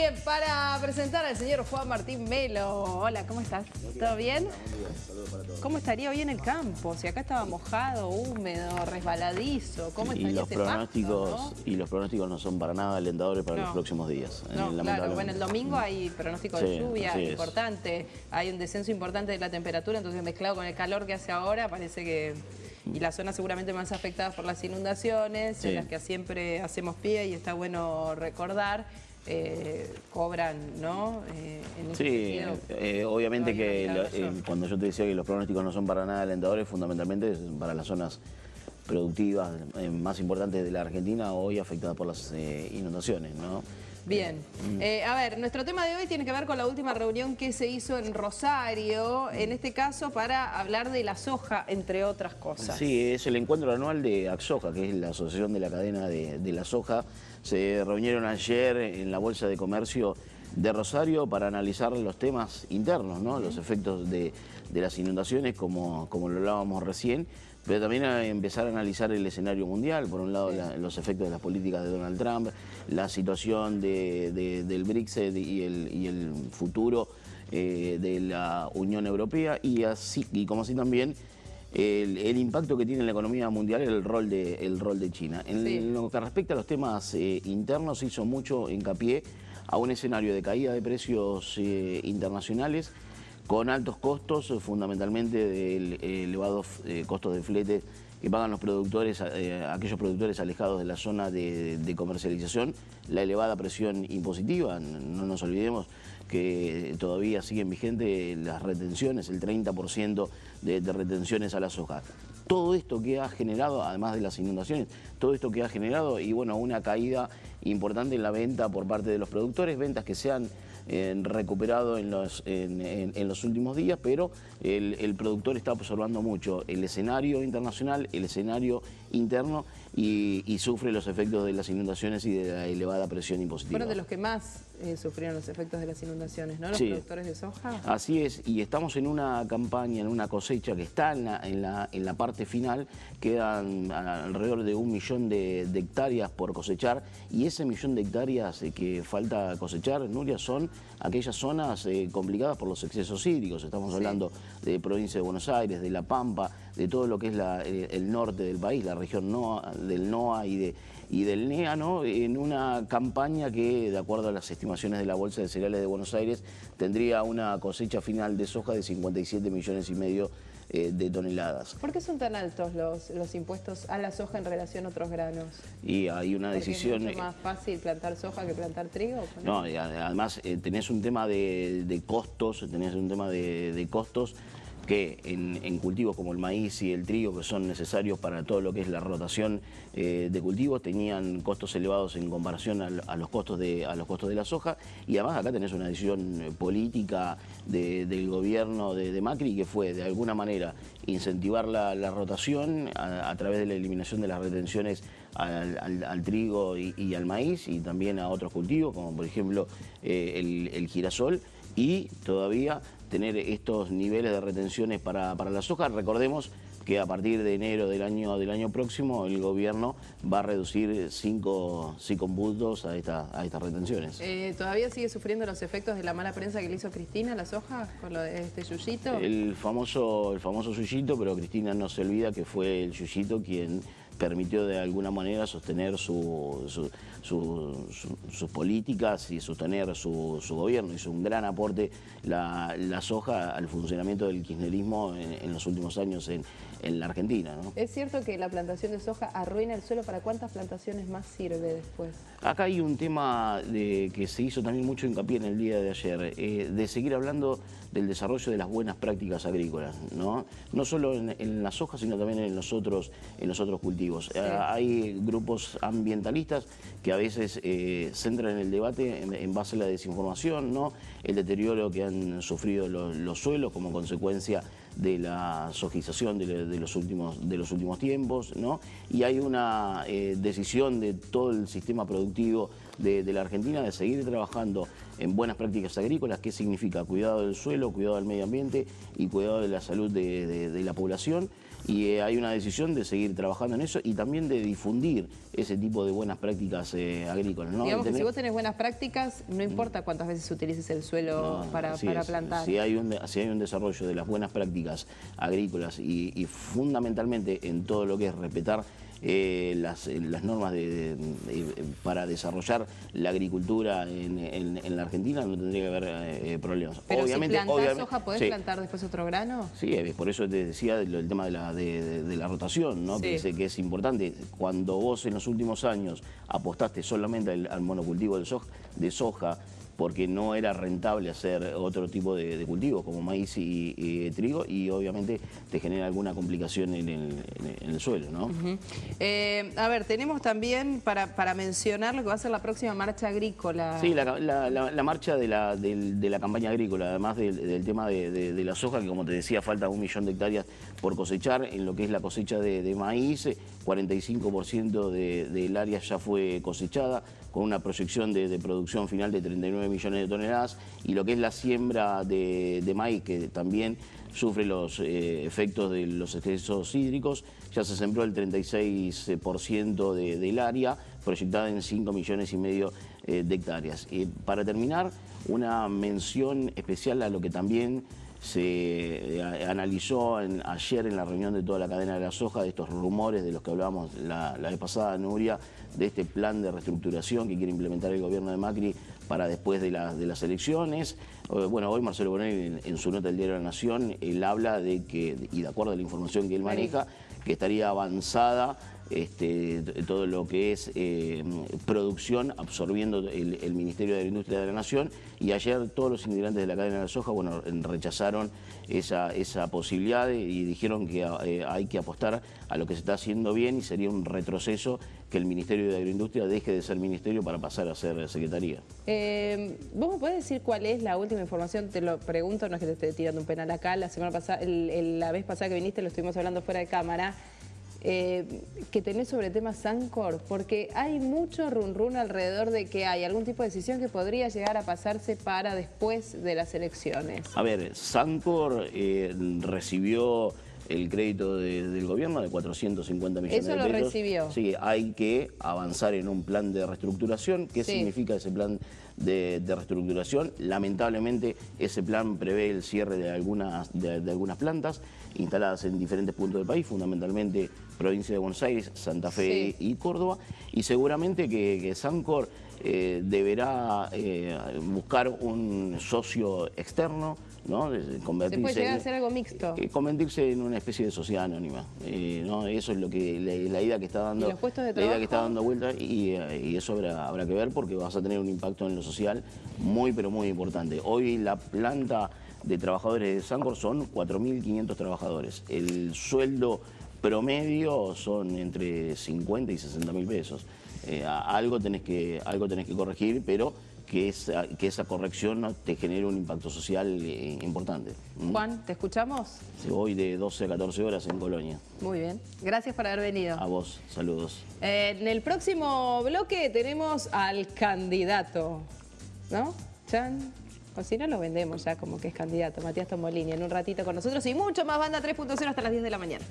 Bien, para presentar al señor Juan Martín Melo. Hola, ¿cómo estás? ¿Todo bien? Saludos para todos. ¿Cómo estaría hoy en el campo? Si acá estaba mojado, húmedo, resbaladizo, ¿cómo estaría ese pasto, ¿no? Y los pronósticos no son para nada alentadores para los próximos días. No, claro, bueno, el domingo hay pronóstico de lluvia importante, hay un descenso importante de la temperatura, entonces mezclado con el calor que hace ahora, parece que... Y las zonas seguramente más afectadas por las inundaciones, en las que siempre hacemos pie y está bueno recordar, cobran, ¿no? En ese sentido, obviamente que cuando yo te decía que los pronósticos no son para nada alentadores, fundamentalmente es para las zonas productivas más importantes de la Argentina, hoy afectadas por las inundaciones, ¿no? Bien. A ver, nuestro tema de hoy tiene que ver con la última reunión que se hizo en Rosario, en este caso para hablar de la soja, entre otras cosas. Sí, es el encuentro anual de ACSoja, que es la Asociación de la Cadena de la Soja. Se reunieron ayer en la Bolsa de Comercio de Rosario para analizar los temas internos, ¿no? Los efectos de las inundaciones, como lo hablábamos recién, pero también a empezar a analizar el escenario mundial. Por un lado, los efectos de las políticas de Donald Trump, la situación del Brexit y el futuro de la Unión Europea y como así también el impacto que tiene en la economía mundial el rol de China. En lo que respecta a los temas internos, se hizo mucho hincapié a un escenario de caída de precios internacionales con altos costos, fundamentalmente de elevados costos de flete que pagan los productores, aquellos productores alejados de la zona de comercialización, la elevada presión impositiva. No nos olvidemos que todavía siguen vigentes las retenciones, el 30% de retenciones a la soja. Todo esto que ha generado, además de las inundaciones, todo esto que ha generado, y bueno, una caída importante en la venta por parte de los productores, ventas que se han recuperado en los últimos días, pero el productor está observando mucho el escenario internacional, el escenario interno y sufre los efectos de las inundaciones y de la elevada presión impositiva. Fueron de los que más sufrieron los efectos de las inundaciones, ¿no? Los productores de soja. Así es, y estamos en una campaña, en una cosecha que está en la parte final. Quedan alrededor de 1 millón de hectáreas por cosechar, y ese 1 millón de hectáreas que falta cosechar, Nuria, son aquellas zonas complicadas por los excesos hídricos. Estamos hablando de provincia de Buenos Aires, de La Pampa, de todo lo que es el norte del país, la región del NOA y del NEA, ¿no? En una campaña que, de acuerdo a las estimaciones de la Bolsa de Cereales de Buenos Aires, tendría una cosecha final de soja de 57,5 millones de toneladas. ¿Por qué son tan altos los impuestos a la soja en relación a otros granos? Y hay una decisión... ¿Es mucho más fácil plantar soja que plantar trigo? No, y además tenés un tema de costos, que en cultivos como el maíz y el trigo, que son necesarios para todo lo que es la rotación de cultivos, tenían costos elevados en comparación a los costos de la soja. Y además acá tenés una decisión política del gobierno de Macri, que fue de alguna manera incentivar la rotación a través de la eliminación de las retenciones al trigo y al maíz, y también a otros cultivos, como por ejemplo el girasol, y todavía tener estos niveles de retenciones para la soja. Recordemos que a partir de enero del año próximo el gobierno va a reducir 5 puntos a estas retenciones. ¿Todavía sigue sufriendo los efectos de la mala prensa que le hizo Cristina a la soja con lo de este Yuyito? El famoso Yuyito, pero Cristina no se olvida que fue el Yuyito quien permitió de alguna manera sostener sus políticas y sostener su gobierno. Hizo un gran aporte la soja al funcionamiento del kirchnerismo en los últimos años en la Argentina, ¿no? ¿Es cierto que la plantación de soja arruina el suelo? ¿Para cuántas plantaciones más sirve después? Acá hay un tema que se hizo también mucho hincapié en el día de ayer, de seguir hablando del desarrollo de las buenas prácticas agrícolas, ¿no? No solo en la soja, sino también en los otros cultivos. Hay grupos ambientalistas que a veces centran el debate en base a la desinformación, ¿no? El deterioro que han sufrido los suelos como consecuencia de la sojización de los últimos tiempos, ¿no? Y hay una decisión de todo el sistema productivo de la Argentina de seguir trabajando en buenas prácticas agrícolas. ¿Qué significa? Cuidado del suelo, cuidado del medio ambiente y cuidado de la salud de la población. y hay una decisión de seguir trabajando en eso y también de difundir ese tipo de buenas prácticas agrícolas, ¿no? Digamos que si vos tenés buenas prácticas, no importa cuántas veces utilices el suelo para plantar. Si hay un desarrollo de las buenas prácticas agrícolas y fundamentalmente en todo lo que es respetar las normas para desarrollar la agricultura en la Argentina, no tendría que haber problemas. Pero obviamente, si plantás soja, ¿podés plantar después otro grano? Sí, por eso te decía el tema de la rotación, ¿no? Que es importante. Cuando vos en los últimos años apostaste solamente al monocultivo de soja, porque no era rentable hacer otro tipo de cultivos como maíz y trigo, y obviamente te genera alguna complicación en el suelo, ¿no? A ver, tenemos también para mencionar lo que va a ser la próxima marcha agrícola. Sí, la marcha de la campaña agrícola, además del tema de la soja, que como te decía, falta 1 millón de hectáreas por cosechar. En lo que es la cosecha de maíz, 45% del área ya fue cosechada, con una proyección de producción final de 39 millones de toneladas, y lo que es la siembra de maíz, que también sufre los efectos de los excesos hídricos, ya se sembró el 36% del área, proyectada en 5,5 millones de hectáreas. Para terminar, una mención especial a lo que también se analizó ayer en la reunión de toda la cadena de la soja, de estos rumores de los que hablábamos la vez pasada, Nuria, de este plan de reestructuración que quiere implementar el gobierno de Macri para después de las elecciones. Bueno, hoy Marcelo Bonelli en su nota del diario La Nación, él habla de que, y de acuerdo a la información que él maneja, que estaría avanzada todo lo que es producción, absorbiendo el Ministerio de la Industria de la Nación, y ayer todos los integrantes de la cadena de la soja, bueno, rechazaron esa posibilidad y dijeron que hay que apostar a lo que se está haciendo bien, y sería un retroceso que el Ministerio de Agroindustria deje de ser ministerio para pasar a ser secretaría. ¿Vos me podés decir cuál es la última información? Te lo pregunto, no es que te esté tirando un penal acá. La semana pasada, la vez pasada que viniste, lo estuvimos hablando fuera de cámara, que tenés sobre el tema Sancor, porque hay mucho run alrededor de que hay algún tipo de decisión que podría llegar a pasarse para después de las elecciones. A ver, Sancor recibió el crédito del gobierno de 450 millones de pesos. Eso lo recibió. Sí, hay que avanzar en un plan de reestructuración. ¿Qué significa ese plan de reestructuración? Lamentablemente ese plan prevé el cierre de algunas plantas instaladas en diferentes puntos del país, fundamentalmente provincia de Buenos Aires, Santa Fe y Córdoba, y seguramente que Sancor deberá buscar un socio externo, ¿no? Se puede llegar a hacer algo mixto. Convertirse en una especie de sociedad anónima, ¿no? Eso es lo que la idea que está dando, ¿Y los puestos de la idea trabajo? que está dando vuelta, y eso habrá que ver, porque vas a tener un impacto en lo social muy pero muy importante. Hoy la planta de trabajadores de Sancor son 4.500 trabajadores. El sueldo promedio son entre 50 y 60 mil pesos. Algo tenés que corregir, pero que esa corrección no te genere un impacto social importante. Juan, ¿te escuchamos? Hoy de 12 a 14 horas en Colonia. Muy bien. Gracias por haber venido. A vos, saludos. En el próximo bloque tenemos al candidato, ¿no? Chan. O si no, lo vendemos ya como que es candidato. Matías Tomolini en un ratito con nosotros y mucho más Banda 3.0 hasta las 10 de la mañana.